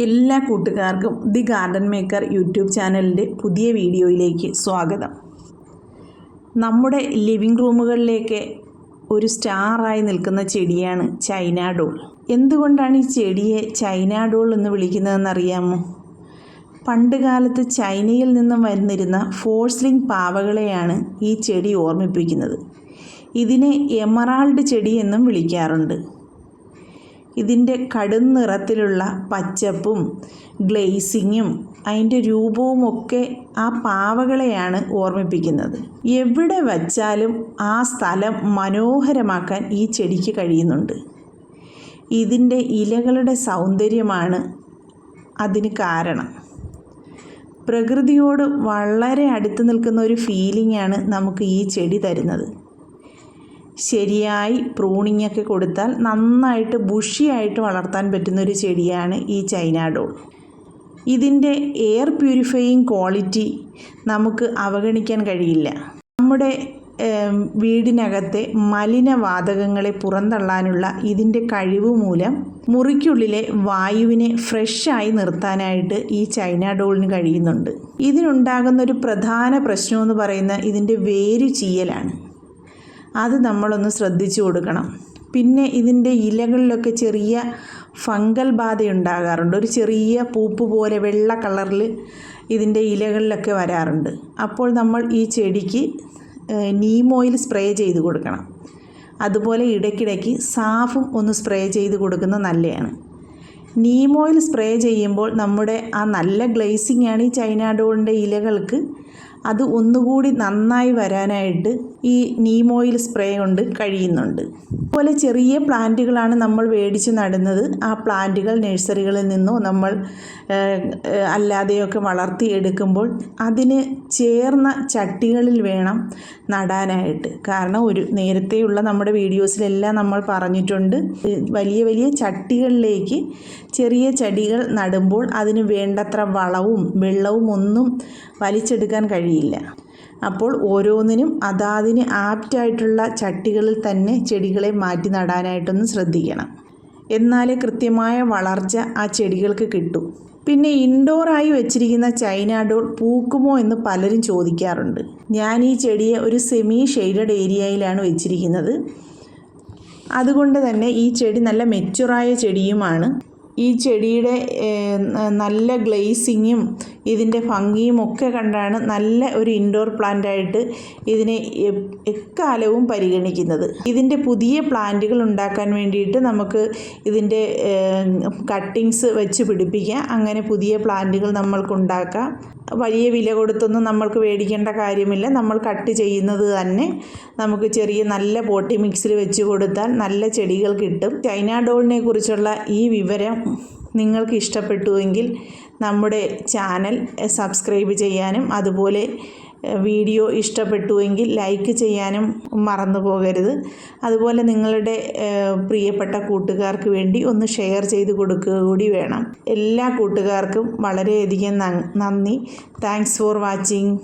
എല്ലാ കൂട്ടുകാർക്കും the garden maker YouTube ചാനലിൻ്റെ പുതിയ വീഡിയോയിലേക്ക് സ്വാഗതം. നമ്മുടെ ലിവിംഗ് റൂമുകളിലേക്ക് ഒരു സ്റ്റാറായി നിൽക്കുന്ന ചെടിയാണ് ചൈന ഡോൾ. എന്തുകൊണ്ടാണ് ഈ ചെടിയെ ചൈന ഡോൾ എന്ന് വിളിക്കുന്നതെന്നറിയാമോ? പണ്ട് കാലത്ത് ചൈനയിൽ നിന്നും വന്നിരുന്ന ഫോഴ്സ്ലിംഗ് പാവകളെയാണ് ഈ ചെടി ഓർമ്മിപ്പിക്കുന്നത്. ഇതിനെ എമറാൾഡ് ചെടി എന്നും വിളിക്കാറുണ്ട്. ഇതിൻ്റെ കടും നിറത്തിലുള്ള പച്ചപ്പും ഗ്ലേസിങ്ങും അതിൻ്റെ രൂപവുമൊക്കെ ആ പാവകളെയാണ് ഓർമ്മിപ്പിക്കുന്നത്. എവിടെ വച്ചാലും ആ സ്ഥലം മനോഹരമാക്കാൻ ഈ ചെടിക്ക് കഴിയുന്നുണ്ട്. ഇതിൻ്റെ ഇലകളുടെ സൗന്ദര്യമാണ് അതിന് കാരണം. പ്രകൃതിയോട് വളരെ അടുത്ത് നിൽക്കുന്ന ഒരു ഫീലിംഗാണ് നമുക്ക് ഈ ചെടി തരുന്നത്. ശരിയായി പ്രൂണിംഗ് ഒക്കെ കൊടുത്താൽ നന്നായിട്ട് ബുഷിയായിട്ട് വളർത്താൻ പറ്റുന്ന ഒരു ചെടിയാണ് ഈ ചൈന ഡോൾ. ഇതിൻ്റെ എയർ പ്യൂരിഫയിങ് ക്വാളിറ്റി നമുക്ക് അവഗണിക്കാൻ കഴിയില്ല. നമ്മുടെ വീടിനകത്തെ മലിനവാതകങ്ങളെ പുറന്തള്ളാനുള്ള ഇതിൻ്റെ കഴിവ് മൂലം മുറിക്കുള്ളിലെ വായുവിനെ ഫ്രഷായി നിർത്താനായിട്ട് ഈ ചൈന ഡോളിന് കഴിയുന്നുണ്ട്. ഇതിനുണ്ടാകുന്നൊരു പ്രധാന പ്രശ്നമെന്ന് പറയുന്നത് ഇതിൻ്റെ വേര് ചീയലാണ്. അത് നമ്മളൊന്ന് ശ്രദ്ധിച്ചു കൊടുക്കണം. പിന്നെ ഇതിൻ്റെ ഇലകളിലൊക്കെ ചെറിയ ഫംഗൽ ബാധയുണ്ടാകാറുണ്ട്. ഒരു ചെറിയ പൂപ്പ് പോലെ വെള്ള കളറിൽ ഇതിൻ്റെ ഇലകളിലൊക്കെ വരാറുണ്ട്. അപ്പോൾ നമ്മൾ ഈ ചെടിക്ക് നീം ഓയിൽ സ്പ്രേ ചെയ്ത് കൊടുക്കണം. അതുപോലെ ഇടയ്ക്കിടയ്ക്ക് സാഫും ഒന്ന് സ്പ്രേ ചെയ്ത് കൊടുക്കുന്നത് നല്ലതാണ്. നീം ഓയിൽ സ്പ്രേ ചെയ്യുമ്പോൾ നമ്മുടെ ആ നല്ല ഗ്ലേസിംഗ് ആണ് ഈ ചൈന ഡോളിൻ്റെ ഇലകൾക്ക്. അത് ഒന്നുകൂടി നന്നായി വരാനായിട്ട് ഈ നീം ഓയിൽ സ്പ്രേ കൊണ്ട് കഴിയുന്നുണ്ട്. അതുപോലെ ചെറിയ പ്ലാന്റുകളാണ് നമ്മൾ മേടിച്ച് നടുന്നത്. ആ പ്ലാന്റുകൾ നഴ്സറികളിൽ നിന്നോ നമ്മൾ അല്ലാതെയൊക്കെ വളർത്തിയെടുക്കുമ്പോൾ അതിന് ചേർന്ന ചട്ടികളിൽ വേണം നടാനായിട്ട്. കാരണം നേരത്തെയുള്ള നമ്മുടെ വീഡിയോസിലെല്ലാം നമ്മൾ പറഞ്ഞിട്ടുണ്ട്, വലിയ വലിയ ചട്ടികളിലേക്ക് ചെറിയ ചെടികൾ നടുമ്പോൾ അതിന് വേണ്ടത്ര വളവും വെള്ളവും ഒന്നും വലിച്ചെടുക്കാൻ കഴിയില്ല. അപ്പോൾ ഓരോന്നിനും അതാതിന് ആപ്റ്റായിട്ടുള്ള ചട്ടികളിൽ തന്നെ ചെടികളെ മാറ്റി നടാനായിട്ടൊന്ന് ശ്രദ്ധിക്കണം. എന്നാലേ കൃത്യമായ വളർച്ച ആ ചെടികൾക്ക് കിട്ടും. പിന്നെ ഇൻഡോറായി വെച്ചിരിക്കുന്ന ചൈന ഡോൾ പൂക്കുമോ എന്ന് പലരും ചോദിക്കാറുണ്ട്. ഞാൻ ഈ ചെടിയെ ഒരു സെമി ഷെയ്ഡഡ് ഏരിയയിലാണ് വെച്ചിരിക്കുന്നത്. അതുകൊണ്ട് തന്നെ ഈ ചെടി നല്ല മെച്ചുറായ ചെടിയുമാണ്. ഈ ചെടിയുടെ നല്ല ഗ്ലേസിങ്ങും ഇതിൻ്റെ ഭംഗിയും ഒക്കെ കണ്ടാണ് നല്ല ഒരു ഇൻഡോർ പ്ലാന്റായിട്ട് ഇതിനെ എക്കാലവും പരിഗണിക്കുന്നത്. ഇതിൻ്റെ പുതിയ പ്ലാന്റുകൾ ഉണ്ടാക്കാൻ വേണ്ടിയിട്ട് നമുക്ക് ഇതിൻ്റെ കട്ടിങ്സ് വെച്ച് പിടിപ്പിക്കാം. അങ്ങനെ പുതിയ പ്ലാന്റുകൾ നമ്മൾക്കുണ്ടാക്കാം. വലിയ വില കൊടുത്തൊന്നും നമ്മൾക്ക് മേടിക്കേണ്ട കാര്യമില്ല. നമ്മൾ കട്ട് ചെയ്യുന്നത് തന്നെ നമുക്ക് ചെറിയ നല്ല പോട്ടി മിക്സിൽ വെച്ച് കൊടുത്താൽ നല്ല ചെടികൾ കിട്ടും. ചൈന ഡോളിനെ കുറിച്ചുള്ള ഈ വിവരം നിങ്ങൾക്ക് ഇഷ്ടപ്പെട്ടുവെങ്കിൽ നമ്മുടെ ചാനൽ സബ്സ്ക്രൈബ് ചെയ്യാനും അതുപോലെ വീഡിയോ ഇഷ്ടപ്പെട്ടുവെങ്കിൽ ലൈക്ക് ചെയ്യാനും മറന്നു പോകരുത്. അതുപോലെ നിങ്ങളുടെ പ്രിയപ്പെട്ട കൂട്ടുകാർക്ക് വേണ്ടി ഒന്ന് ഷെയർ ചെയ്ത് കൊടുക്കുക കൂടി വേണം. എല്ലാ കൂട്ടുകാർക്കും വളരെയധികം നന്ദി. Thanks for watching.